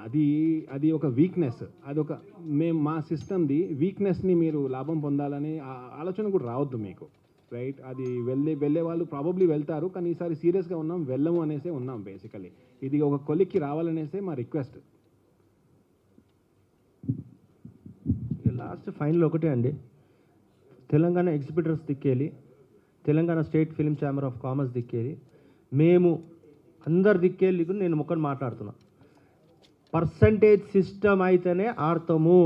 అది అది ఒక వీక్నెస్. అదొక మా సిస్టమ్‌ది వీక్నెస్‌ని మీరు లాభం పొందాలని ఆలోచన కూడా రావద్దు మీకు. రైట్? అది వెళ్ళే వాళ్ళు ప్రాబబ్లీ వెళ్తారు. కానీ ఈసారి సీరియస్‌గా ఉన్నాం, వెళ్ళము అనేసే ఉన్నాం బేసికల్లీ. ఇది ఒక కొలిక్కి రావాలనేసే మా రిక్వెస్ట్. లాస్ట్ ఫైనల్ ఒకటే అండి. తెలంగాణ ఎగ్జిబిటర్స్ దిక్కేలి, Telangana state film chamber of commerce దిక్కేలి, మేము అందరు దిక్కేలి నేను ఒక్కటి మాట్లాడుతున్నా. పర్సంటేజ్ సిస్టమ్ అయితేనే ఆడతాము.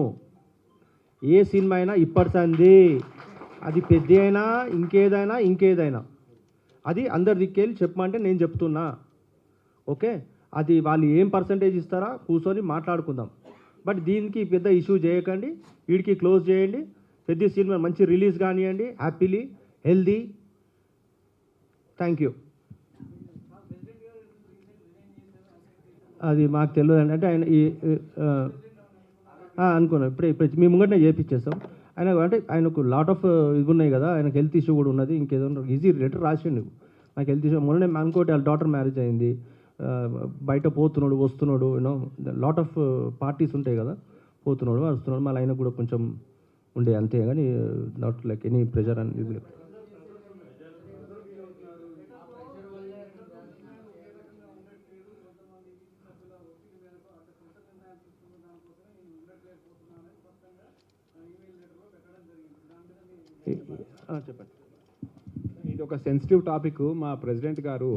ఏ సినిమా అయినా ఇప్పటిసంది, అది పెద్ద అయినా ఇంకేదైనా అది అందరు దిక్కేలి చెప్పమంటే నేను చెప్తున్నా. ఓకే, అది వాళ్ళు ఏం పర్సంటేజ్ ఇస్తారా కూర్చొని మాట్లాడుకుందాం. బట్ దీనికి పెద్ద ఇష్యూ చేయకండి, వీడికి క్లోజ్ చేయండి. పెద్ద సినిమా మంచి రిలీజ్ కానివ్వండి, హ్యాపీలీ హెల్దీ. Thank you. అది మాకు తెలియదండి. అంటే ఆయన అనుకున్నాం ఇప్పుడు మీ ముంగటనే చేయించేస్తాం. ఆయనకు లాట్ ఆఫ్ ఇది ఉన్నాయి కదా, ఆయనకు హెల్త్ ఇష్యూ కూడా ఉన్నది. ఇంకేదో ఈజీ లెటర్ రాసిండు నాకు హెల్త్ ఇష్యూ. మొన్ననే అనుకోటి వాళ్ళ డాటర్ మ్యారేజ్ అయింది, బయట పోతున్నాడు వస్తున్నాడు, యూనో లాట్ ఆఫ్ పార్టీస్ ఉంటాయి కదా, పోతున్నాడు వస్తున్నాడు. మళ్ళీ ఆయన కూడా కొంచెం ఉండే అంతే, కానీ నాట్ లైక్ ఎనీ ప్రెషర్ అని ఇది లేదు. చెప్పండి. ఇది ఒక సెన్సిటివ్ టాపిక్. మా ప్రెసిడెంట్ గారు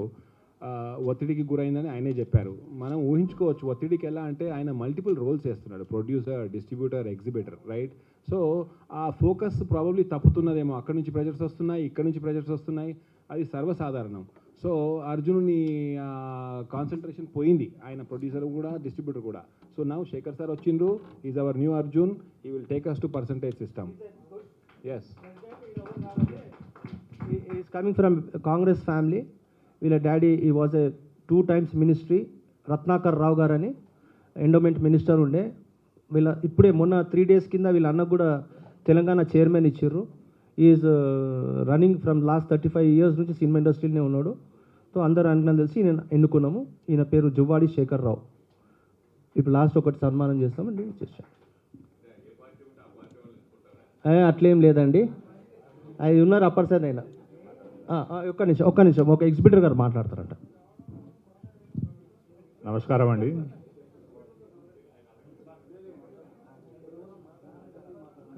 ఒత్తిడికి గురైందని ఆయనే చెప్పారు. మనం ఊహించుకోవచ్చు ఒత్తిడికి ఎలా అంటే ఆయన మల్టిపుల్ రోల్స్ చేస్తున్నాడు, producer, distributor, exhibitor, right? So ఆ ఫోకస్ ప్రాబబ్లీ తప్పుతున్నదేమో. అక్కడి నుంచి ప్రెజర్స్ వస్తున్నాయి, ఇక్కడ నుంచి ప్రెజర్స్ వస్తున్నాయి, అది సర్వసాధారణం. సో అర్జునుని కాన్సన్ట్రేషన్ పోయింది, ఆయన ప్రొడ్యూసర్ కూడా డిస్ట్రిబ్యూటర్ కూడా. సో నౌ శేఖర్ సార్ వచ్చిండ్రు, is our new Arjun, he will take us to percentage system. Yes, is coming from Congress family. వీళ్ళ daddy he was a 2 times ministry. Ratnakar Rao garu అని ఎండోమెంట్ మినిస్టర్ ఉండే. వీళ్ళ ఇప్పుడే మొన్న 3 days కింద వీళ్ళ అన్నకు కూడా తెలంగాణ చైర్మన్ ఇచ్చారు. Is running from last 35 years నుంచి సినిమా ఇండస్ట్రీలోనే ఉన్నాడు. సో అందరూ అనుకున్నా తెలిసి నేను ఎన్నుకున్నాము. ఈయన పేరు జువ్వాడి శేఖర్ రావు. ఇప్పుడు లాస్ట్ ఒకటి సన్మానం చేస్తామండి, చేసాం. అట్లేం లేదండి, అది ఉన్నారు అప్పర్ సైడ్ అయినా. ఒక్క నిమిషం ఒక ఎగ్జిబిటర్ గారు మాట్లాడతారంట. నమస్కారం అండి.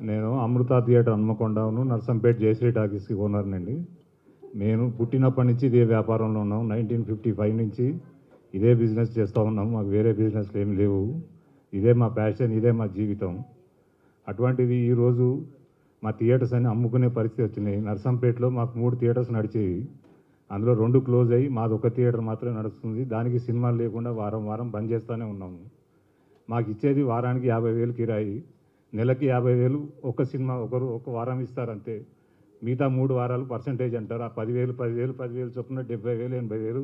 నేను అమృత థియేటర్ హన్మకొండను, నర్సంపేట్ జయశ్రీ టాకీస్కి ఓనర్నండి. నేను పుట్టినప్పటి నుంచి ఇదే వ్యాపారంలో ఉన్నాం. 1955 నుంచి ఇదే బిజినెస్ చేస్తూ ఉన్నాం. మాకు వేరే బిజినెస్లు ఏమి లేవు. ఇదే మా ప్యాషన్, ఇదే మా జీవితం. అటువంటిది ఈరోజు మా థియేటర్స్ అన్ని అమ్ముకునే పరిస్థితి వచ్చినాయి. నర్సంపేటలో మాకు 3 థియేటర్స్ నడిచేవి, అందులో 2 క్లోజ్ అయ్యి మాది ఒక థియేటర్ మాత్రమే నడుస్తుంది. దానికి సినిమాలు లేకుండా వారం బంద్ చేస్తూనే ఉన్నాము. మాకు ఇచ్చేది వారానికి 50,000 కిరాయి, నెలకి 50,000 ఒక సినిమా ఒక వారం ఇస్తారంతే. మిగతా 3 వారాలు పర్సంటేజ్ అంటారు. ఆ 10,000 చొప్పున 70,000 80,000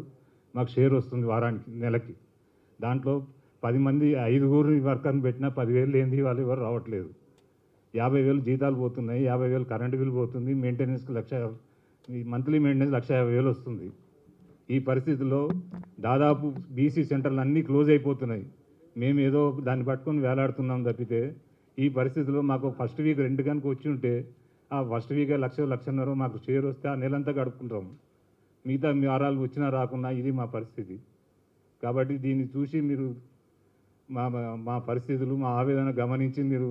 మాకు షేర్ వస్తుంది వారానికి, నెలకి. దాంట్లో 10 మంది 5 వర్కర్ని పెట్టినా 10,000 లేనిది వాళ్ళు ఎవరు రావట్లేదు. 50,000 జీతాలు పోతున్నాయి, 50,000 కరెంటు బిల్ పోతుంది, మెయింటెనెన్స్కి మంత్లీ మెయింటెనెన్స్ 150,000 వస్తుంది. ఈ పరిస్థితుల్లో దాదాపు బీసీ సెంటర్లు అన్నీ క్లోజ్ అయిపోతున్నాయి. మేము ఏదో దాన్ని పట్టుకొని వేలాడుతున్నాం తప్పితే, ఈ పరిస్థితుల్లో మాకు ఫస్ట్ వీక్ రెంట్ కనుక వచ్చి ఉంటే ఆ ఫస్ట్ వీకే 1,00,000 మాకు షేర్ వస్తే ఆ నెలంతా గడుపుకుంటాం. మిగతా వారాలు వచ్చినా రాకున్నా ఇది మా పరిస్థితి. కాబట్టి దీన్ని చూసి మీరు మా పరిస్థితులు, మా ఆవేదన గమనించి మీరు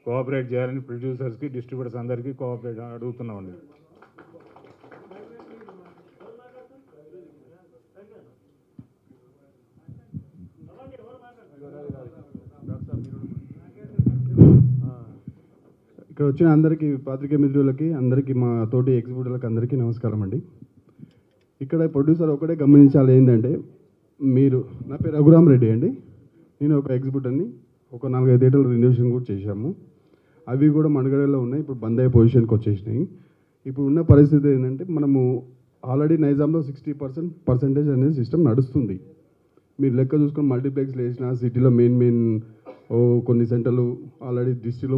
కోఆపరేట్ చేయాలని ప్రొడ్యూసర్స్కి, డిస్ట్రిబ్యూటర్స్ అందరికీ కోఆపరేట్ అడుగుతున్నామండి. ఇక్కడ వచ్చిన అందరికీ, పాత్రికేయ మిత్రులకి అందరికీ, మా తోటి ఎగ్జిక్యూటివ్లకు అందరికీ నమస్కారం అండి. ఇక్కడ ప్రొడ్యూసర్ ఒకటే గమనించాలి ఏంటంటే, నా పేరు రఘురామ్ రెడ్డి అండి. నేను ఒక ఎగ్జిక్యూటివ్ని. ఒక 4-5 థియేటర్లు రినోవేషన్ కూడా చేశాము. అవి కూడా మనుగడలో ఉన్నాయి, ఇప్పుడు బంద్ అయ్యే పొజిషన్కి వచ్చేసినాయి. ఇప్పుడు ఉన్న పరిస్థితి ఏంటంటే, మనము ఆల్రెడీ నైజాంలో 60% పర్సంటేజ్ అనేది సిస్టమ్ నడుస్తుంది. మీరు లెక్క చూసుకొని మల్టీప్లెక్స్లు వేసిన సిటీలో మెయిన్ కొన్ని సెంటర్లు ఆల్రెడీ డిస్ట్రిక్ట్లో